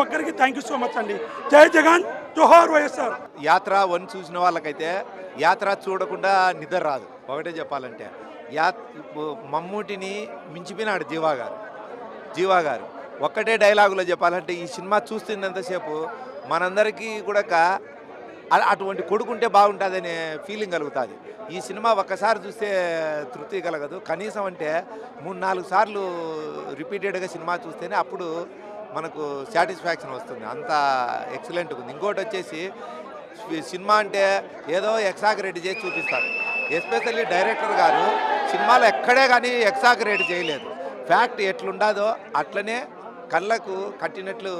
ఒక్కరికి thank you so much అండి. జై జగన్, జోహార్ వైఎస్ఆర్. యాత్ర 1 చూసిన వాళ్ళకైతే యాత్ర చూడకుండా నిద్ర రాదు. ఒకటే చెప్పాలంటే మమ్మూటిని మించిపోయినాడు జీవా గారు. ఒక్కటే డైలాగులో చెప్పాలంటే ఈ సినిమా చూస్తున్నంతసేపు మనందరికీ కూడా అటువంటి కొడుకుంటే బాగుంటుందనే ఫీలింగ్ కలుగుతుంది. ఈ సినిమా ఒక్కసారి చూస్తే తృప్తి కలగదు, కనీసం అంటే 3-4 సార్లు రిపీటెడ్గా సినిమా చూస్తేనే అప్పుడు మనకు సాటిస్ఫాక్షన్ వస్తుంది. అంత ఎక్సలెంట్గా ఉంది. ఇంకోటి వచ్చేసి సినిమా అంటే ఏదో ఎక్సాగరేట్ చేసి చూపిస్తారు. ఎస్పెషల్లీ డైరెక్టర్ గారు సినిమాలో ఎక్కడే కానీ ఎక్సాగరేట్ చేయలేదు. ఫ్యాక్ట్ ఎట్లుండదో అట్లనే కళ్ళకు కట్టినట్లు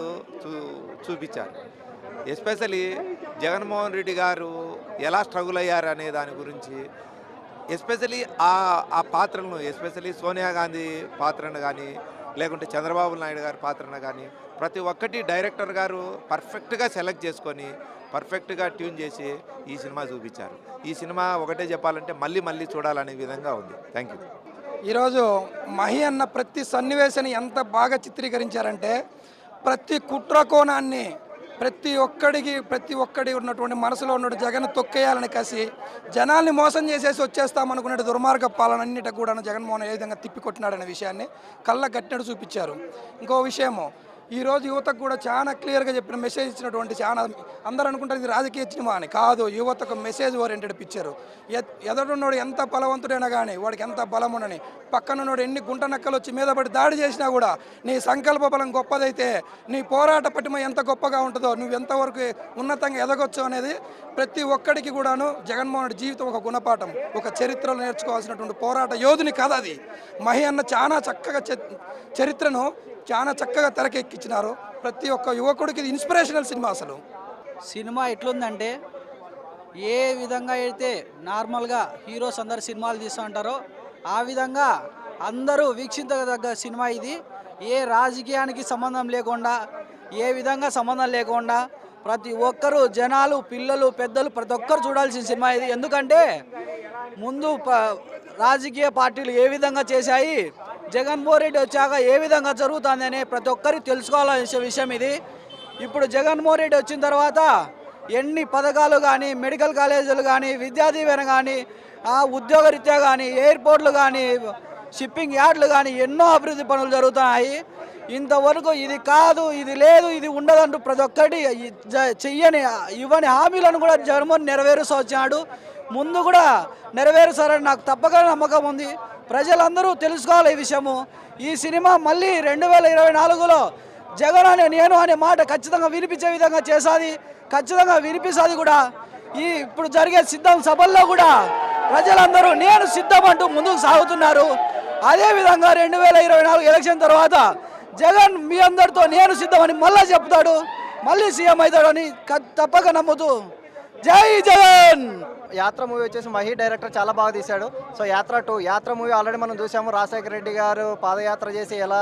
చూపించారు. ఎస్పెషల్లీ జగన్మోహన్ రెడ్డి గారు ఎలా స్ట్రగుల్ అయ్యారు అనే దాని గురించి, ఎస్పెషల్లీ ఆ పాత్రలను, ఎస్పెషల్లీ సోనియా గాంధీ పాత్రను కానీ లేకుంటే చంద్రబాబు నాయుడు గారి పాత్రను కానీ ప్రతి ఒక్కటి డైరెక్టర్ గారు పర్ఫెక్ట్గా సెలెక్ట్ చేసుకొని పర్ఫెక్ట్గా ట్యూన్ చేసి ఈ సినిమా చూపించారు. ఈ సినిమా ఒకటే చెప్పాలంటే మళ్ళీ చూడాలనే విధంగా ఉంది. Thank you. ఈరోజు మహి అన్న ప్రతి సన్నివేశాన్ని ఎంత బాగా చిత్రీకరించారంటే ప్రతి కుట్ర కోణాన్ని ప్రతి ఒక్కడి ఉన్నటువంటి మనసులో ఉన్నటువంటి జగన్ తొక్కేయాలని కసి జనాల్ని మోసం చేసేసి వచ్చేస్తామనుకునే దుర్మార్గ పాలన అన్నిటి కూడా జగన్మోహన్ ఏ విధంగా తిప్పికొట్టినాడనే విషయాన్ని కళ్ళ కట్టినట్టు చూపించారు. ఇంకో విషయము, ఈరోజు యువతకు కూడా చాలా క్లియర్గా చెప్పిన మెసేజ్ ఇచ్చినటువంటి చాలా అందరూ అనుకుంటారు ఇది రాజకీయ సినిమా అని. కాదు, యువతకు మెసేజ్ ఓరియంటెడ్ పిక్చరు. ఎదురున్నోడు ఎంత బలవంతుడైనా కానీ వాడికి ఎంత బలం ఉండని, పక్కనున్నోడు ఎన్ని గుంట నక్కలు వచ్చి మీద పడి దాడి చేసినా కూడా నీ సంకల్ప బలం గొప్పదైతే నీ పోరాట పటిమ ఎంత గొప్పగా ఉంటుందో, నువ్వు ఎంతవరకు ఉన్నతంగా ఎదగొచ్చు అనేది ప్రతి ఒక్కడికి కూడాను జగన్మోహన్ రెడ్డి జీవితం ఒక గుణపాఠం, ఒక చరిత్రలో నేర్చుకోవాల్సినటువంటి పోరాట యోధుని కథ అది. మహి అన్న చాలా చక్కగా చరిత్రను చాలా చక్కగా తెరకెక్కించినారు. ప్రతి ఒక్క యువకుడికి ఇది ఇన్స్పిరేషనల్ సినిమా. అసలు సినిమా ఎట్లుందంటే ఏ విధంగా అయితే నార్మల్గా హీరోస్ అందరు సినిమాలు తీస్తూ ఉంటారో ఆ విధంగా అందరూ వీక్షించదగ్గ సినిమా ఇది. ఏ రాజకీయానికి సంబంధం లేకుండా, ఏ విధంగా సంబంధం లేకుండా ప్రతి ఒక్కరూ జనాలు, పిల్లలు, పెద్దలు ప్రతి ఒక్కరు చూడాల్సిన సినిమా ఇది. ఎందుకంటే ముందు రాజకీయ పార్టీలు ఏ విధంగా చేశాయి, జగన్మోహన్ రెడ్డి వచ్చాక ఏ విధంగా జరుగుతుందని ప్రతి ఒక్కరికి తెలుసుకోవాల్సిన విషయం ఇది. ఇప్పుడు జగన్మోహన్ రెడ్డి వచ్చిన తర్వాత ఎన్ని పథకాలు కానీ, మెడికల్ కాలేజీలు కానీ, విద్యా దీవెన కానీ, ఉద్యోగరీత్యా కానీ, ఎయిర్పోర్ట్లు కానీ, షిప్పింగ్ యార్డ్లు కానీ ఎన్నో అభివృద్ధి పనులు జరుగుతున్నాయి. ఇంతవరకు ఇది కాదు, ఇది లేదు, ఇది ఉండదంటూ ప్రతి ఒక్కటి ఇవ్వని హామీలను కూడా జగన్మోహన్ నెరవేరుస్తూ వచ్చాడు. ముందు కూడా నెరవేరుస్తారని నాకు తప్పక నమ్మకం ఉంది. ప్రజలందరూ తెలుసుకోవాలి ఈ విషయము. ఈ సినిమా మళ్ళీ 2024లో జగన్ అనే నేను అనే మాట ఖచ్చితంగా వినిపించే విధంగా చేసాది, ఖచ్చితంగా వినిపిస్తుంది కూడా. ఇప్పుడు జరిగే సిద్ధం సభల్లో కూడా ప్రజలందరూ నేను సిద్ధం అంటూ ముందుకు సాగుతున్నారు. అదేవిధంగా 2024 ఎలక్షన్ తర్వాత జగన్ మీ అందరితో నేను సిద్ధమని మళ్ళీ చెప్తాడు, మళ్ళీ సీఎం అవుతాడని తప్పక నమ్ముతూ జై జగన్. యాత్ర మూవీ వచ్చేసి మహి డైరెక్టర్ చాలా బాగా తీశాడు. సో యాత్ర మూవీ ఆల్రెడీ మనం చూసాము. రాజశేఖర రెడ్డి గారు పాదయాత్ర చేసి ఎలా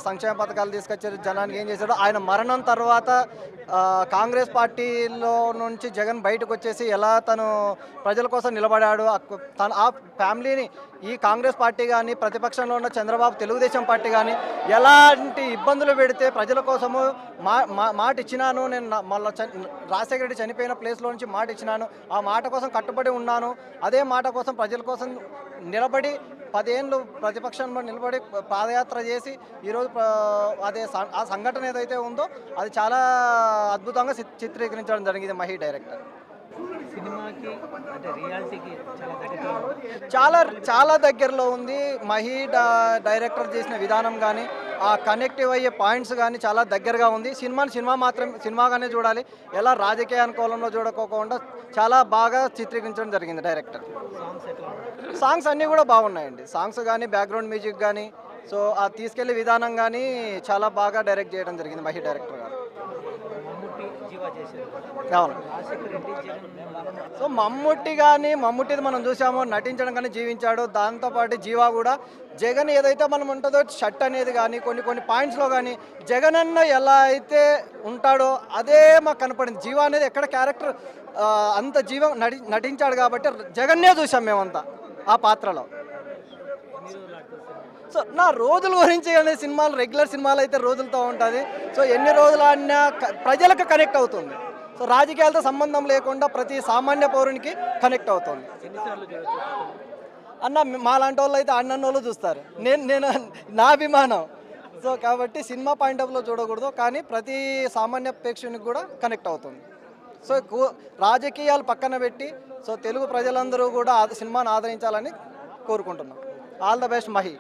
సంక్షేమ పథకాలు తీసుకొచ్చారు, జనానికి ఏం చేశాడు. ఆయన మరణం తర్వాత కాంగ్రెస్ పార్టీలో నుంచి జగన్ బయటకు వచ్చేసి ఎలా తను ప్రజల కోసం నిలబడాడు. ఆ ఫ్యామిలీని ఈ కాంగ్రెస్ పార్టీ కానీ, ప్రతిపక్షంలో ఉన్న చంద్రబాబు తెలుగుదేశం పార్టీ కానీ ఎలాంటి ఇబ్బందులు పెడితే ప్రజల కోసము మాట ఇచ్చినాను, నేను మళ్ళీ రాజశేఖర రెడ్డి చనిపోయిన ప్లేస్లో నుంచి మాట ఇచ్చినాను, ఆ మాట కోసం కట్టుబడి ఉన్నాను, అదే మాట కోసం ప్రజల కోసం నిలబడి 10 ఏళ్ళు ప్రతిపక్షంలో నిలబడి పాదయాత్ర చేసి ఈరోజు ఆ సంఘటన ఏదైతే ఉందో అది చాలా అద్భుతంగా చిత్రీకరించడం జరిగింది మహి డైరెక్టర్. చాలా దగ్గరలో ఉంది. మహి డైరెక్టర్ చేసిన విధానం కానీ, ఆ కనెక్టివ్ అయ్యే పాయింట్స్ కానీ చాలా దగ్గరగా ఉంది. సినిమాగానే చూడాలి, ఎలా రాజకీయ అనుకూలంలో చూడకోకుండా చాలా బాగా చిత్రీకరించడం జరిగింది డైరెక్టర్. సాంగ్స్ అన్నీ కూడా బాగున్నాయండి. సాంగ్స్ కానీ, బ్యాక్గ్రౌండ్ మ్యూజిక్ కానీ, సో ఆ తీసుకెళ్లే విధానం కానీ చాలా బాగా డైరెక్ట్ చేయడం జరిగింది మహి డైరెక్టర్ గారు. అవును. సో మమ్ముట్టిది మనం చూసాము, నటించడం కానీ జీవించాడు. దాంతోపాటు జీవా కూడా జగన్ ఏదైతే మనం ఉంటుందో షర్ట్ అనేది కానీ కొన్ని పాయింట్స్లో కానీ జగన్ అన్న ఎలా అయితే ఉంటాడో అదే మాకు కనపడింది. జీవా అనేది ఎక్కడ క్యారెక్టర్ అంత జీవం నటించాడు కాబట్టి జగన్నే చూసాం మేమంతా ఆ పాత్రలో. సో నా రోజుల గురించి అనే సినిమాలు రెగ్యులర్ సినిమాలు అయితే రోజులతో ఉంటుంది. సో ఎన్ని రోజులు ఆడినా ప్రజలకు కనెక్ట్ అవుతుంది. సో రాజకీయాలతో సంబంధం లేకుండా ప్రతి సామాన్య పౌరునికి కనెక్ట్ అవుతుంది. అన్న మాలాంటి వాళ్ళు అయితే అన్న వాళ్ళు చూస్తారు. నేను నా అభిమానం. సో కాబట్టి సినిమా పాయింట్ ఆఫ్లో చూడకూడదు, కానీ ప్రతి సామాన్య ప్రేక్షకునికి కూడా కనెక్ట్ అవుతుంది. సో రాజకీయాలు పక్కన పెట్టి సో తెలుగు ప్రజలందరూ కూడా సినిమాను ఆదరించాలని కోరుకుంటున్నాం. All the best Mahi.